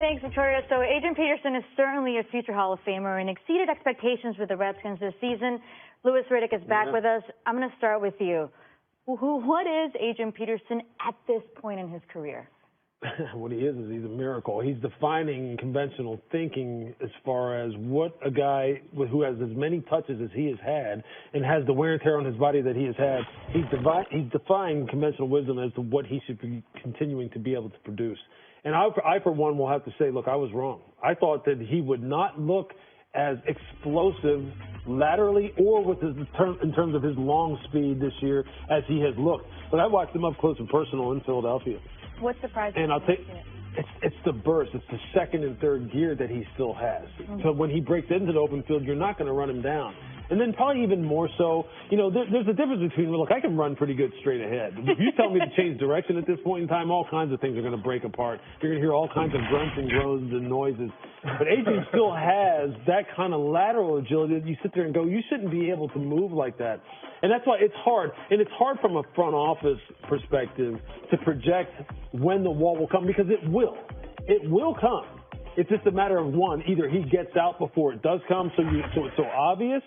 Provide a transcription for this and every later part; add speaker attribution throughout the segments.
Speaker 1: Thanks, Victoria. So Adrian Peterson is certainly a future Hall of Famer and exceeded expectations with the Redskins this season. Louis Riddick is back with us. I'm going to start with you. What is Adrian Peterson at this point in his career?
Speaker 2: What he is he's a miracle. He's defining conventional thinking as far as what a guy who has as many touches as he has had and has the wear and tear on his body that he has had. He's defying conventional wisdom as to what he should be continuing to be able to produce. And I, for one, will have to say, look, I was wrong. I thought that he would not look as explosive laterally or with in terms of his long speed this year as he has looked. But I watched him up close and personal in Philadelphia.
Speaker 1: What surprised you?
Speaker 2: And I'll take it's the burst. It's the second and third gear that he still has. Mm-hmm. So when he breaks into the open field, you're not going to run him down. And then probably even more so, there's a difference between, look, I can run pretty good straight ahead. If you tell me to change direction at this point in time, all kinds of things are going to break apart. You're going to hear all kinds of grunts and groans and noises. But Adrian still has that kind of lateral agility that you sit there and go, you shouldn't be able to move like that. And that's why it's hard. And it's hard from a front office perspective to project when the wall will come, because it will. It will come. It's just a matter of one, either he gets out before it does come, so it's so obvious,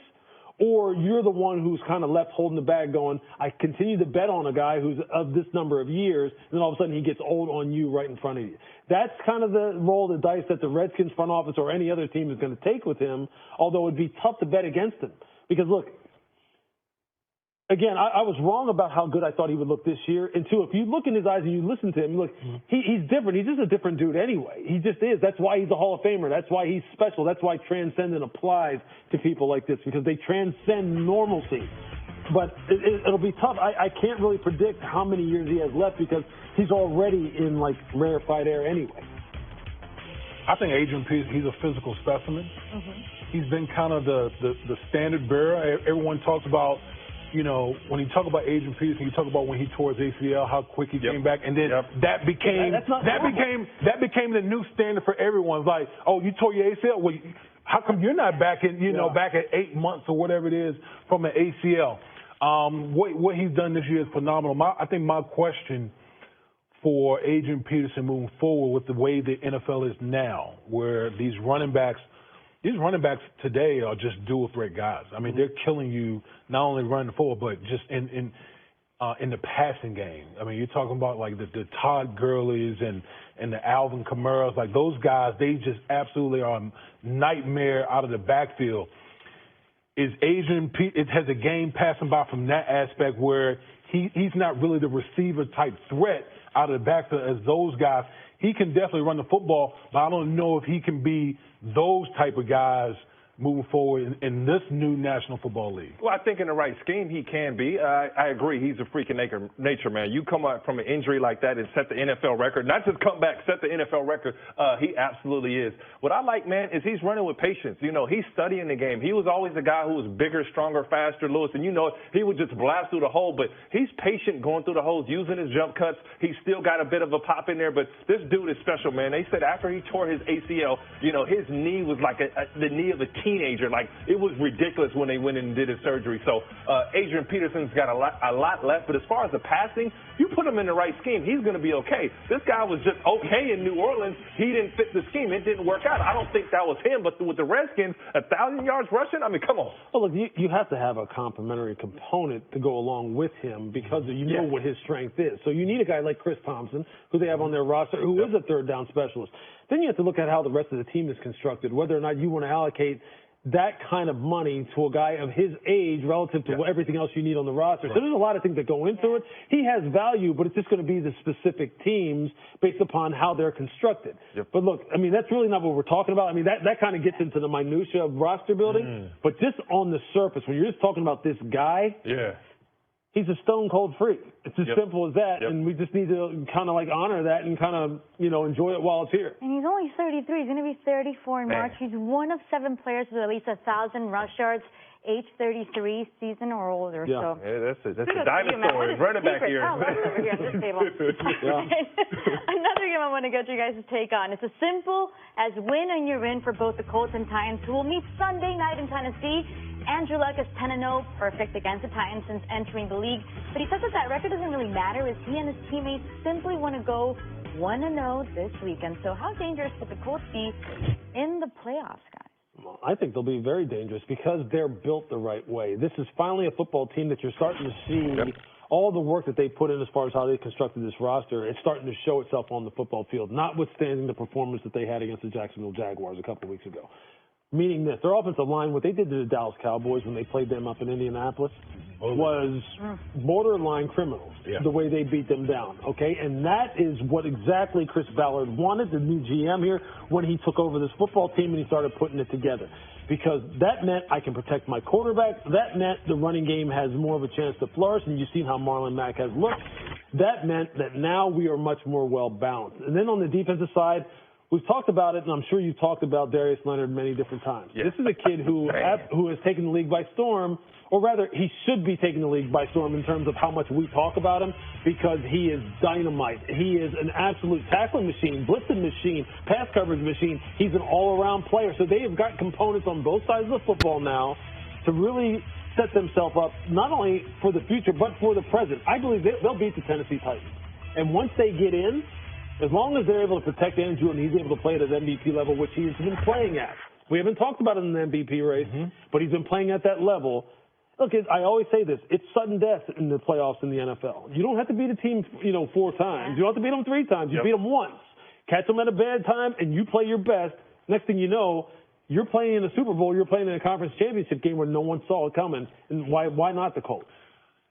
Speaker 2: or you're the one who's kind of left holding the bag going, I continue to bet on a guy who's of this number of years, and then all of a sudden he gets old on you right in front of you. That's kind of the roll of the dice that the Redskins front office or any other team is going to take with him, although it would be tough to bet against him. Because, look, again, I was wrong about how good I thought he would look this year. And, two, if you look in his eyes and you listen to him, look, he's different. He's just a different dude anyway. He just is. That's why he's a Hall of Famer. That's why he's special. That's why transcendent applies to people like this, because they transcend normalcy. But it'll be tough. I can't really predict how many years he has left because he's already in, rarefied air anyway.
Speaker 3: I think Adrian Peterson, he's a physical specimen. Mm-hmm. He's been kind of the standard bearer. Everyone talks about, when you talk about Adrian Peterson, you talk about when he tore his ACL, how quick he came back, and then that became the new standard for everyone. It's like, oh, you tore your ACL? Well, how come you're not back in, back at 8 months or whatever it is from an ACL? What he's done this year is phenomenal. I think my question for Adrian Peterson moving forward with the way the NFL is now, where these running backs today are just dual threat guys. I mean, they're killing you not only running forward, but just in the passing game. I mean, you're talking about like the Todd Gurley's and the Alvin Kamara's, like those guys, they just absolutely are a nightmare out of the backfield. Is Adrian has a game passing by from that aspect where he's not really the receiver type threat out of the backfield as those guys. He can definitely run the football, but I don't know if he can be those type of guys moving forward in this new National Football League.
Speaker 4: Well, I think in the right scheme, he can be. I agree. He's a freak of nature, man. You come out from an injury like that and set the NFL record, not just come back, set the NFL record. He absolutely is. What I like, man, is he's running with patience. He's studying the game. He was always a guy who was bigger, stronger, faster, Lewis, and he would just blast through the hole, but he's patient going through the holes, using his jump cuts. He's still got a bit of a pop in there, but this dude is special, man. They said after he tore his ACL, his knee was like the knee of a teenager. Like, it was ridiculous when they went in and did his surgery. So Adrian Peterson's got a lot left. But as far as the passing, you put him in the right scheme, he's going to be okay. This guy was just okay in New Orleans. He didn't fit the scheme. It didn't work out. I don't think that was him. But with the Redskins, 1,000 yards rushing, I mean, come on.
Speaker 2: Well, look, you have to have a complementary component to go along with him because you know what his strength is. So you need a guy like Chris Thompson, who they have on their roster, who is a third down specialist. Then you have to look at how the rest of the team is constructed, whether or not you want to allocate that kind of money to a guy of his age relative to everything else you need on the roster. So there's a lot of things that go into it. He has value, but it's just going to be the specific teams based upon how they're constructed. But look, I mean, that's really not what we're talking about. I mean, that kind of gets into the minutia of roster building. But just on the surface, when you're just talking about this guy, he's a stone cold freak. It's as simple as that, and we just need to kind of honor that and kind of, enjoy it while it's here.
Speaker 1: And he's only 33. He's going to be 34 in March. He's one of 7 players with at least 1,000 rush yards, age 33 season or older. So
Speaker 4: that's a dinosaur. Running back here.
Speaker 1: Over here on this table. Another game I want to get your guys' take on. It's as simple as win and you're in for both the Colts and Titans, who will meet Sunday night in Tennessee. Andrew Luck is 10-0, perfect against the Titans since entering the league. But he says that record doesn't really matter, as he and his teammates simply want to go 1-0 this weekend. So how dangerous would the Colts be in the playoffs, guys?
Speaker 2: Well, I think they'll be very dangerous because they're built the right way. This is finally a football team that you're starting to see all the work that they put in as far as how they constructed this roster. It's starting to show itself on the football field, notwithstanding the performance that they had against the Jacksonville Jaguars a couple of weeks ago. Meaning this, their offensive line, what they did to the Dallas Cowboys when they played them up in Indianapolis was borderline criminals, the way they beat them down, okay? And that is what exactly Chris Ballard wanted, the new GM here, when he took over this football team and he started putting it together. Because that meant I can protect my quarterback. That meant the running game has more of a chance to flourish, and you've seen how Marlon Mack has looked. That meant that now we are much more well-balanced. And then on the defensive side, we've talked about it, and I'm sure you've talked about Darius Leonard many different times. This is a kid who has taken the league by storm, or rather, he should be taking the league by storm in terms of how much we talk about him, because he is dynamite. He is an absolute tackling machine, blitzing machine, pass coverage machine. He's an all-around player. So they have got components on both sides of the football now to really set themselves up not only for the future but for the present. I believe they'll beat the Tennessee Titans. And once they get in, as long as they're able to protect Andrew and he's able to play at his MVP level, which he's been playing at. We haven't talked about it in the MVP race, but he's been playing at that level. Look, I always say this. It's sudden death in the playoffs in the NFL. You don't have to beat a team, 4 times. You don't have to beat them 3 times. You beat them once. Catch them at a bad time, and you play your best. Next thing you know, you're playing in a Super Bowl. You're playing in a conference championship game where no one saw it coming. And why not the Colts?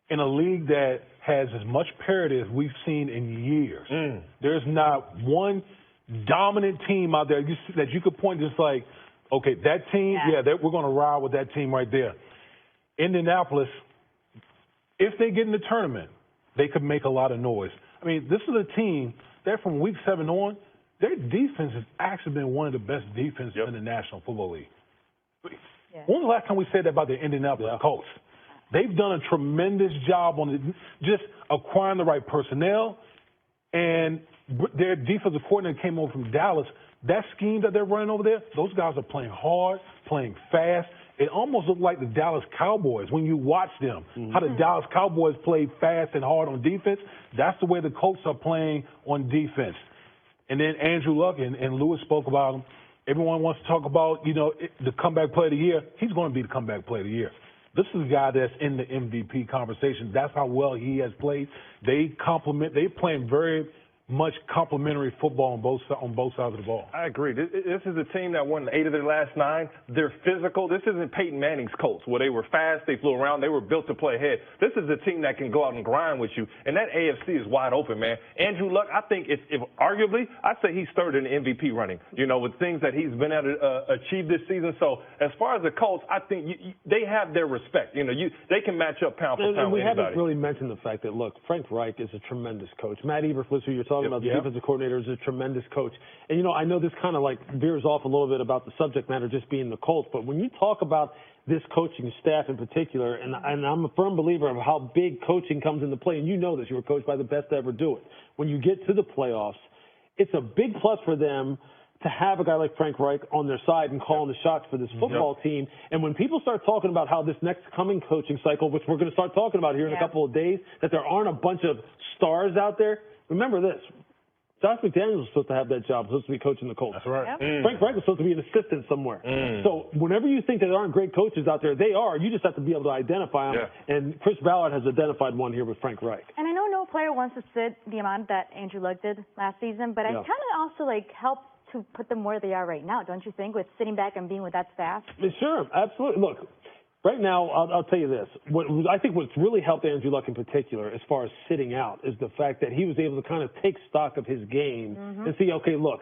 Speaker 3: In a league that has as much parity as we've seen in years, there's not one dominant team out there that you could point to, just like, okay, that team, we're going to ride with that team right there. Indianapolis, if they get in the tournament, they could make a lot of noise. I mean, this is a team that from week 7 on, their defense has actually been one of the best defenses in the National Football League. When was the last time we said that about the Indianapolis Colts? They've done a tremendous job on just acquiring the right personnel, and their defensive coordinator came over from Dallas. That scheme that they're running over there, those guys are playing hard, playing fast. It almost looked like the Dallas Cowboys when you watch them, how the Dallas Cowboys play fast and hard on defense. That's the way the Colts are playing on defense. And then Andrew Luck and Lewis spoke about him. Everyone wants to talk about, the comeback player of the year. He's going to be the comeback player of the year. This is a guy that's in the MVP conversation. That's how well he has played. They're playing very much complementary football on both sides of the ball.
Speaker 4: I agree. This is a team that won 8 of their last 9. They're physical. This isn't Peyton Manning's Colts, where they were fast, they flew around, they were built to play ahead. This is a team that can go out and grind with you, and that AFC is wide open, man. Andrew Luck, I think, if arguably, I'd say he's third in the MVP running, with things that he's been able to achieve this season. So as far as the Colts, I think they have their respect. They can match up pound for pound
Speaker 2: and we
Speaker 4: with anybody.
Speaker 2: haven't really mentioned the fact that, look, Frank Reich is a tremendous coach. Matt Eberflus, who you're talking about, the defensive coordinator, is a tremendous coach. And, I know this kind of veers off a little bit about the subject matter just being the Colts, but when you talk about this coaching staff in particular, and I'm a firm believer of how big coaching comes into play, and you know this, you were coached by the best to ever do it. When you get to the playoffs, it's a big plus for them to have a guy like Frank Reich on their side and calling the shots for this football team. And when people start talking about how this next coming coaching cycle, which we're going to start talking about here in a couple of days, that there aren't a bunch of stars out there, remember this. Josh McDaniels was supposed to have that job, supposed to be coaching the Colts.
Speaker 3: That's right.
Speaker 2: Frank Reich was supposed to be an assistant somewhere. So whenever you think that there aren't great coaches out there, they are. You just have to be able to identify them. And Chris Ballard has identified one here with Frank Reich.
Speaker 1: And I know no player wants to sit the amount that Andrew Luck did last season, but I kind of also helped to put them where they are right now, don't you think, with sitting back and being with that staff?
Speaker 2: Sure, absolutely. Look, right now, I'll tell you this. I think what's really helped Andrew Luck in particular, as far as sitting out, is the fact that he was able to kind of take stock of his game and see, okay, look,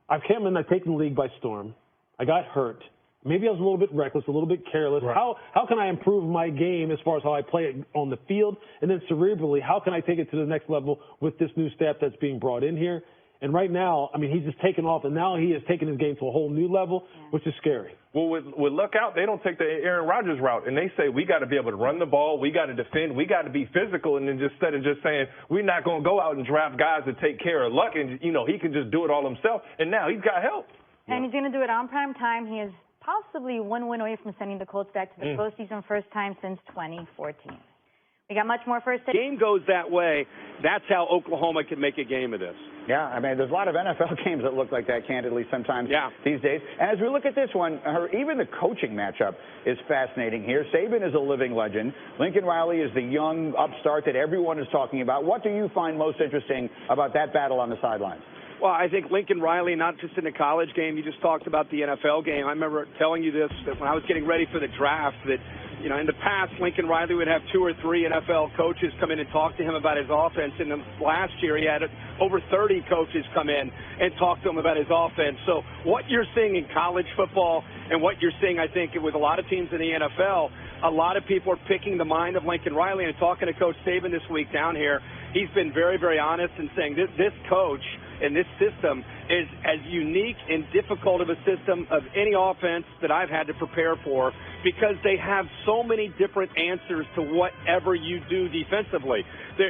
Speaker 2: I've taken the league by storm. I got hurt. Maybe I was a little bit reckless, a little bit careless. How can I improve my game as far as how I play it on the field? And then cerebrally, how can I take it to the next level with this new staff that's being brought in here? And right now, he's just taken off, and now he has taken his game to a whole new level, which is scary.
Speaker 4: Well, with Luck out, they don't take the Aaron Rodgers route, and they say we got to be able to run the ball, we got to defend, we got to be physical, and then instead of just saying we're not going to go out and draft guys to take care of Luck, and he can just do it all himself, and now he's got help.
Speaker 1: And he's going to do it on prime time. He is possibly one win away from sending the Colts back to the postseason, first time since 2014. You got much more for us today?
Speaker 5: Game goes that way. That's how Oklahoma can make a game of this.
Speaker 6: Yeah, I mean, there's a lot of NFL games that look like that, candidly, sometimes these days. And as we look at this one, even the coaching matchup is fascinating here. Saban is a living legend. Lincoln Riley is the young upstart that everyone is talking about. What do you find most interesting about that battle on the sidelines?
Speaker 5: Well, I think Lincoln Riley, not just in the college game, you just talked about the NFL game. I remember telling you this, that when I was getting ready for the draft, that, you know, in the past, Lincoln Riley would have 2 or 3 NFL coaches come in and talk to him about his offense. And then last year, he had over 30 coaches come in and talk to him about his offense. So what you're seeing in college football and what you're seeing, I think, with a lot of teams in the NFL, a lot of people are picking the mind of Lincoln Riley. And talking to Coach Saban this week down here, he's been very, very honest in saying this coach and this system is as unique and difficult of a system of any offense that I've had to prepare for, because they have so many different answers to whatever you do defensively.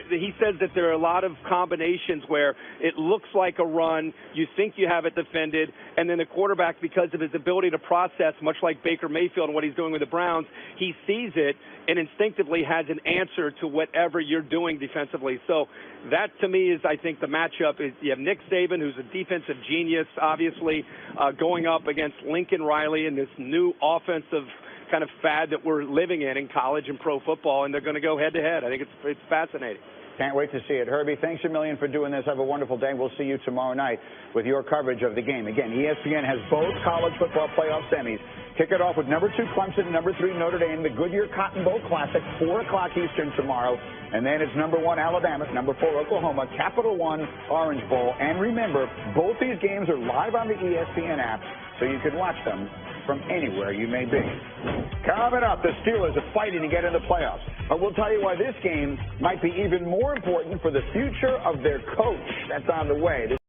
Speaker 5: He says that there are a lot of combinations where it looks like a run, you think you have it defended, and then the quarterback, because of his ability to process, much like Baker Mayfield and what he's doing with the Browns, he sees it and instinctively has an answer to whatever you're doing defensively. So that, to me, is, I think, the matchup. Is you have Nick Saban, who's a defensive genius, obviously, going up against Lincoln Riley in this new offensive kind of fad that we're living in college and pro football, and they're going to go head-to-head. I think it's fascinating.
Speaker 6: Can't wait to see it. Herbie, thanks a million for doing this. Have a wonderful day. We'll see you tomorrow night with your coverage of the game. Again, ESPN has both college football playoff semis. Kick it off with number 2 Clemson, number 3 Notre Dame, the Goodyear Cotton Bowl Classic, 4 o'clock Eastern tomorrow. And then it's number 1 Alabama, number 4 Oklahoma, Capital One Orange Bowl. And remember, both these games are live on the ESPN app, so you can watch them from anywhere you may be. Coming up, the Steelers are fighting to get in the playoffs. But we'll tell you why this game might be even more important for the future of their coach. That's on the way.